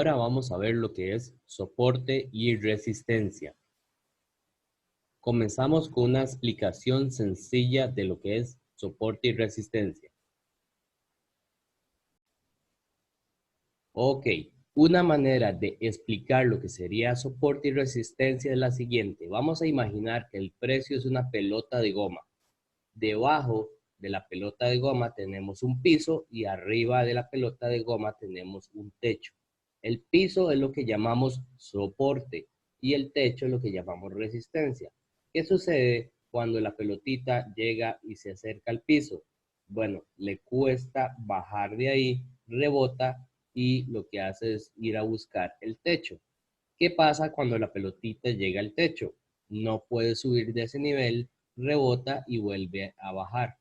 Ahora vamos a ver lo que es soporte y resistencia. Comenzamos con una explicación sencilla de lo que es soporte y resistencia. Ok, una manera de explicar lo que sería soporte y resistencia es la siguiente. Vamos a imaginar que el precio es una pelota de goma. Debajo de la pelota de goma tenemos un piso y arriba de la pelota de goma tenemos un techo. El piso es lo que llamamos soporte y el techo es lo que llamamos resistencia. ¿Qué sucede cuando la pelotita llega y se acerca al piso? Bueno, le cuesta bajar de ahí, rebota y lo que hace es ir a buscar el techo. ¿Qué pasa cuando la pelotita llega al techo? No puede subir de ese nivel, rebota y vuelve a bajar.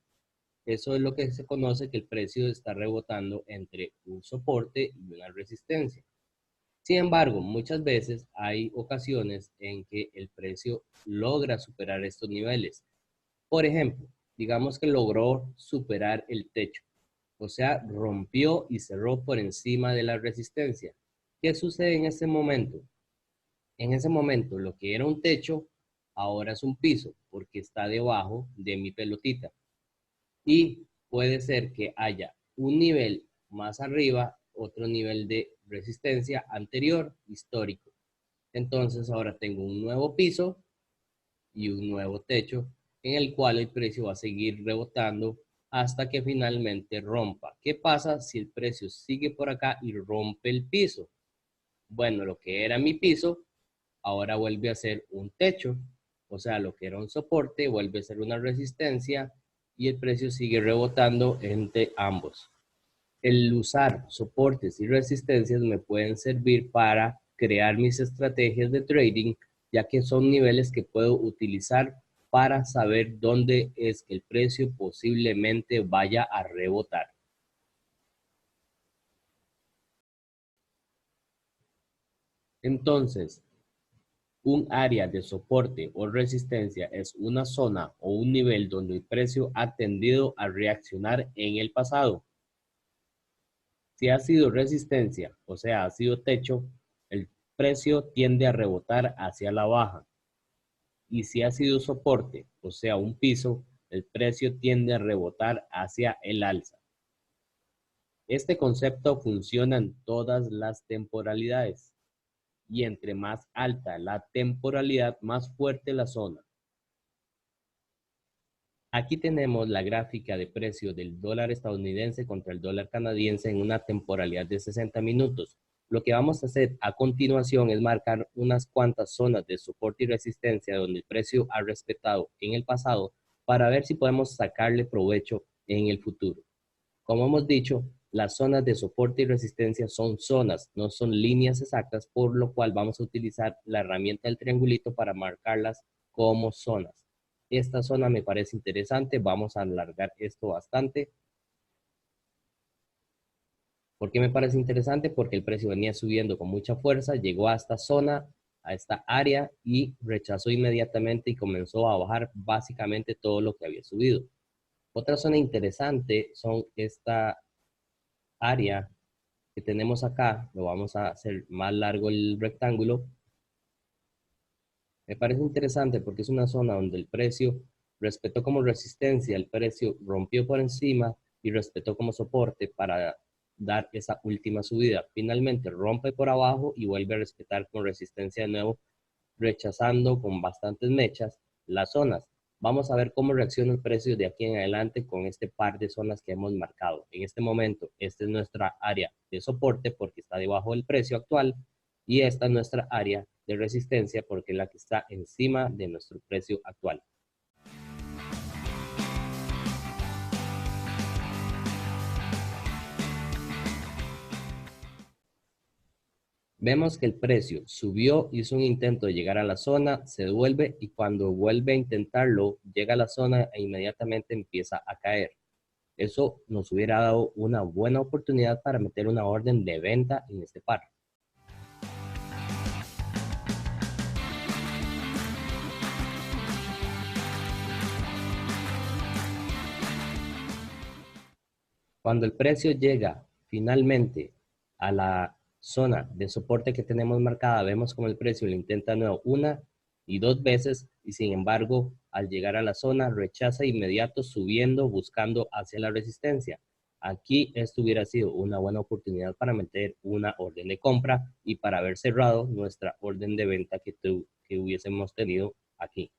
Eso es lo que se conoce que el precio está rebotando entre un soporte y una resistencia. Sin embargo, muchas veces hay ocasiones en que el precio logra superar estos niveles. Por ejemplo, digamos que logró superar el techo, o sea, rompió y cerró por encima de la resistencia. ¿Qué sucede en ese momento? En ese momento, lo que era un techo, ahora es un piso, porque está debajo de mi pelotita. Y puede ser que haya un nivel más arriba, otro nivel de resistencia anterior, histórico. Entonces ahora tengo un nuevo piso y un nuevo techo en el cual el precio va a seguir rebotando hasta que finalmente rompa. ¿Qué pasa si el precio sigue por acá y rompe el piso? Bueno, lo que era mi piso ahora vuelve a ser un techo, o sea, lo que era un soporte vuelve a ser una resistencia y el precio sigue rebotando entre ambos. El usar soportes y resistencias me pueden servir para crear mis estrategias de trading, ya que son niveles que puedo utilizar para saber dónde es que el precio posiblemente vaya a rebotar. Entonces, un área de soporte o resistencia es una zona o un nivel donde el precio ha tendido a reaccionar en el pasado. Si ha sido resistencia, o sea, ha sido techo, el precio tiende a rebotar hacia la baja. Y si ha sido soporte, o sea, un piso, el precio tiende a rebotar hacia el alza. Este concepto funciona en todas las temporalidades. Y entre más alta la temporalidad, más fuerte la zona. Aquí tenemos la gráfica de precio del dólar estadounidense contra el dólar canadiense en una temporalidad de 60 minutos. Lo que vamos a hacer a continuación es marcar unas cuantas zonas de soporte y resistencia donde el precio ha respetado en el pasado para ver si podemos sacarle provecho en el futuro. Como hemos dicho, las zonas de soporte y resistencia son zonas, no son líneas exactas, por lo cual vamos a utilizar la herramienta del triangulito para marcarlas como zonas. Esta zona me parece interesante, vamos a alargar esto bastante. ¿Por qué me parece interesante? Porque el precio venía subiendo con mucha fuerza, llegó a esta zona, a esta área y rechazó inmediatamente y comenzó a bajar básicamente todo lo que había subido. Otra zona interesante son esta área que tenemos acá, lo vamos a hacer más largo el rectángulo. Me parece interesante porque es una zona donde el precio respetó como resistencia, el precio rompió por encima y respetó como soporte para dar esa última subida. Finalmente rompe por abajo y vuelve a respetar con resistencia de nuevo, rechazando con bastantes mechas las zonas. Vamos a ver cómo reacciona el precio de aquí en adelante con este par de zonas que hemos marcado. En este momento, esta es nuestra área de soporte porque está debajo del precio actual y esta es nuestra área de resistencia porque es la que está encima de nuestro precio actual. Vemos que el precio subió, hizo un intento de llegar a la zona, se devuelve y cuando vuelve a intentarlo, llega a la zona e inmediatamente empieza a caer. Eso nos hubiera dado una buena oportunidad para meter una orden de venta en este par. Cuando el precio llega finalmente a la zona de soporte que tenemos marcada, vemos como el precio lo intenta de nuevo una y dos veces y sin embargo al llegar a la zona rechaza inmediato subiendo buscando hacia la resistencia. Aquí esto hubiera sido una buena oportunidad para meter una orden de compra y para haber cerrado nuestra orden de venta que hubiésemos tenido aquí.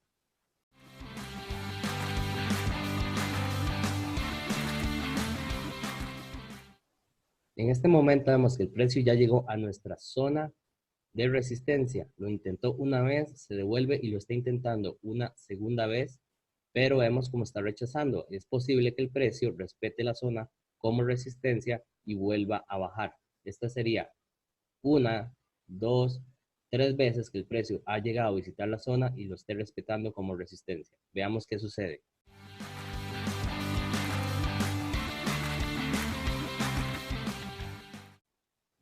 En este momento vemos que el precio ya llegó a nuestra zona de resistencia. Lo intentó una vez, se devuelve y lo está intentando una segunda vez, pero vemos cómo está rechazando. Es posible que el precio respete la zona como resistencia y vuelva a bajar. Esta sería una, dos, tres veces que el precio ha llegado a visitar la zona y lo esté respetando como resistencia. Veamos qué sucede.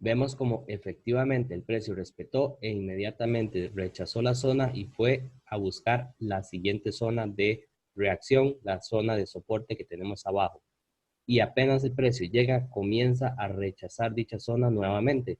Vemos como efectivamente el precio respetó e inmediatamente rechazó la zona y fue a buscar la siguiente zona de reacción, la zona de soporte que tenemos abajo. Y apenas el precio llega, comienza a rechazar dicha zona nuevamente.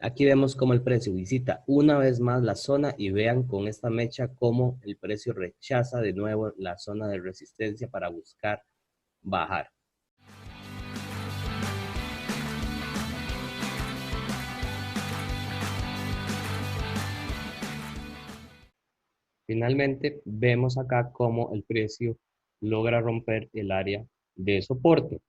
Aquí vemos cómo el precio visita una vez más la zona y vean con esta mecha cómo el precio rechaza de nuevo la zona de resistencia para buscar bajar. Finalmente vemos acá cómo el precio logra romper el área de soporte.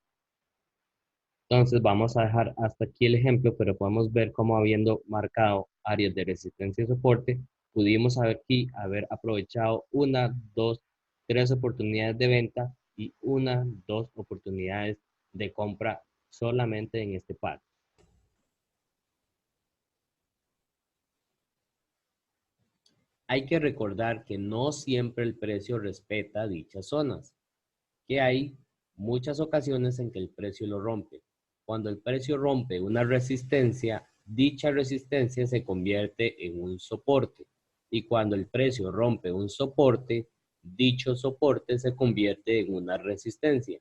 Entonces vamos a dejar hasta aquí el ejemplo, pero podemos ver cómo habiendo marcado áreas de resistencia y soporte, pudimos aquí haber aprovechado una, dos, tres oportunidades de venta y una, dos oportunidades de compra solamente en este par. Hay que recordar que no siempre el precio respeta dichas zonas, que hay muchas ocasiones en que el precio lo rompe. Cuando el precio rompe una resistencia, dicha resistencia se convierte en un soporte. Y cuando el precio rompe un soporte, dicho soporte se convierte en una resistencia.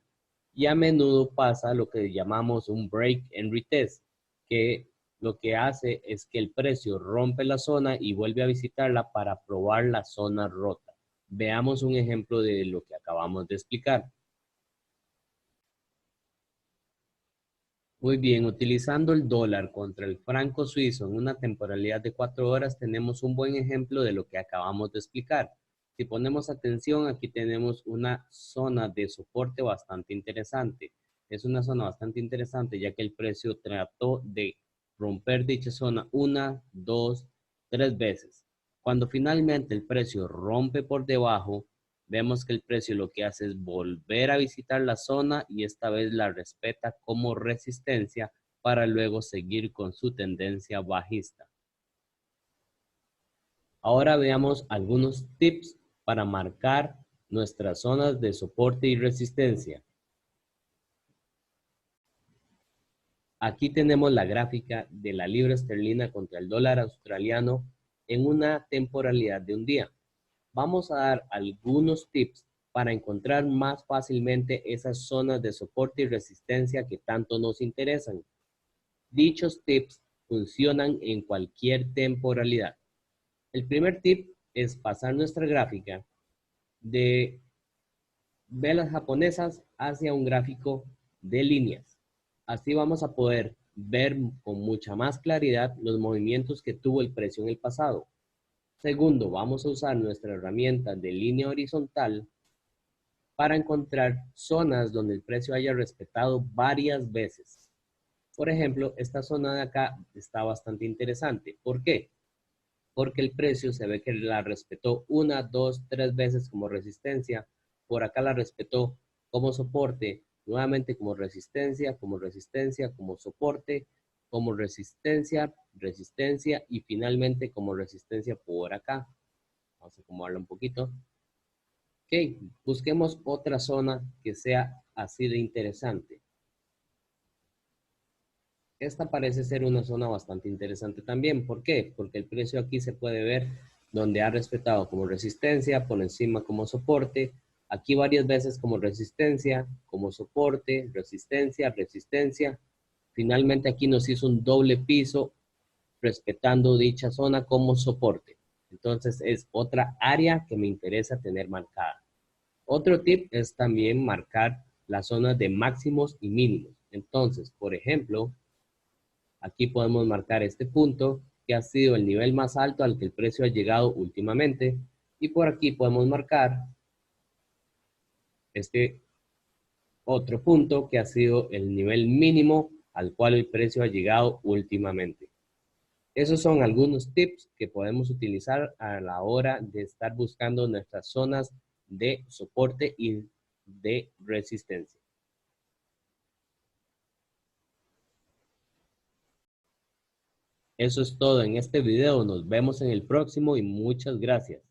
Y a menudo pasa lo que llamamos un break and retest, que lo que hace es que el precio rompe la zona y vuelve a visitarla para probar la zona rota. Veamos un ejemplo de lo que acabamos de explicar. Muy bien, utilizando el dólar contra el franco suizo en una temporalidad de 4 horas, tenemos un buen ejemplo de lo que acabamos de explicar. Si ponemos atención, aquí tenemos una zona de soporte bastante interesante. Es una zona bastante interesante ya que el precio trató de romper dicha zona una, dos, tres veces. Cuando finalmente el precio rompe por debajo, vemos que el precio lo que hace es volver a visitar la zona y esta vez la respeta como resistencia para luego seguir con su tendencia bajista. Ahora veamos algunos tips para marcar nuestras zonas de soporte y resistencia. Aquí tenemos la gráfica de la libra esterlina contra el dólar australiano en una temporalidad de un día. Vamos a dar algunos tips para encontrar más fácilmente esas zonas de soporte y resistencia que tanto nos interesan. Dichos tips funcionan en cualquier temporalidad. El primer tip es pasar nuestra gráfica de velas japonesas hacia un gráfico de líneas. Así vamos a poder ver con mucha más claridad los movimientos que tuvo el precio en el pasado. Segundo, vamos a usar nuestra herramienta de línea horizontal para encontrar zonas donde el precio haya respetado varias veces. Por ejemplo, esta zona de acá está bastante interesante. ¿Por qué? Porque el precio se ve que la respetó una, dos, tres veces como resistencia. Por acá la respetó como soporte, nuevamente como resistencia, como soporte, como resistencia, resistencia y finalmente como resistencia por acá. Vamos a acomodarlo un poquito. Ok, busquemos otra zona que sea así de interesante. Esta parece ser una zona bastante interesante también. ¿Por qué? Porque el precio aquí se puede ver donde ha respetado como resistencia, por encima como soporte, aquí varias veces como resistencia, como soporte, resistencia, resistencia. Finalmente aquí nos hizo un doble piso respetando dicha zona como soporte. Entonces es otra área que me interesa tener marcada. Otro tip es también marcar las zonas de máximos y mínimos. Entonces, por ejemplo, aquí podemos marcar este punto que ha sido el nivel más alto al que el precio ha llegado últimamente. Y por aquí podemos marcar este otro punto que ha sido el nivel mínimo al cual el precio ha llegado últimamente. Esos son algunos tips que podemos utilizar a la hora de estar buscando nuestras zonas de soporte y de resistencia. Eso es todo en este video. Nos vemos en el próximo y muchas gracias.